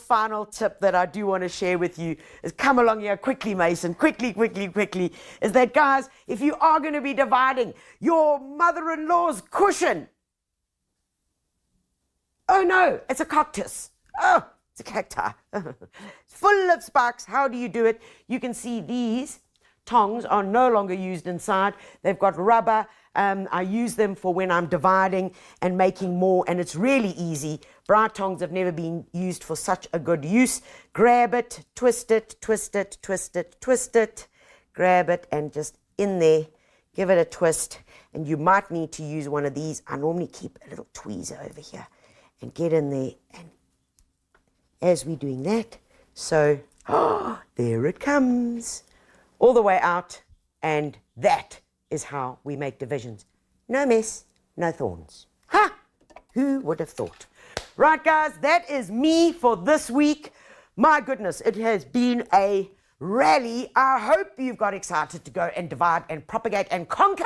tip that I do want to share with you is, come along here quickly, Mason, quickly, is that, guys, if you are going to be dividing your mother-in-law's cushion, oh no, it's a cactus. Oh, it's a cacti. It's full of sparks. How do you do it? You can see these tongs are no longer used inside. They've got rubber. I use them for when I'm dividing and making more, and it's really easy. Bright tongs have never been used for such a good use. Grab it, twist it, grab it, and just in there, give it a twist. And you might need to use one of these. I normally keep a little tweezer over here and get in there, and as we're doing that, so, there it comes, all the way out, and that is how we make divisions. No mess, no thorns. Ha! Who would have thought? Right, guys, that is me for this week. My goodness, it has been a rally. I hope you've got excited to go and divide and propagate and conquer.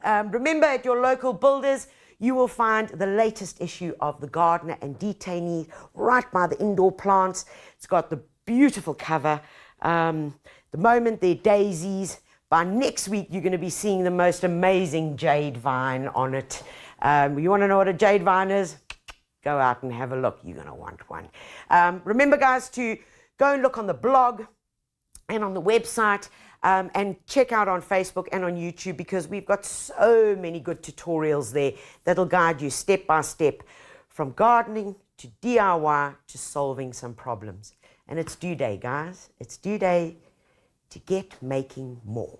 Remember, at your local builders, you will find the latest issue of The Gardener and Detainee right by the indoor plants. It's got the beautiful cover. The moment they're daisies. By next week, you're going to be seeing the most amazing jade vine on it. You want to know what a jade vine is? Go out and have a look. You're going to want one. Remember, guys, to go and look on the blog and on the website, and check out on Facebook and on YouTube, because we've got so many good tutorials there that'll guide you step by step from gardening to DIY to solving some problems. And it's due day, guys. It's due day to get making more.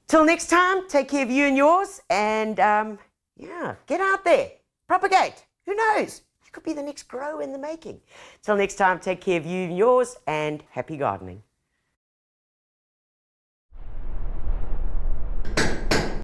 Till next time, take care of you and yours, and yeah, get out there, propagate. Who knows? You could be the next grow in the making. Till next time, take care of you and yours, and happy gardening.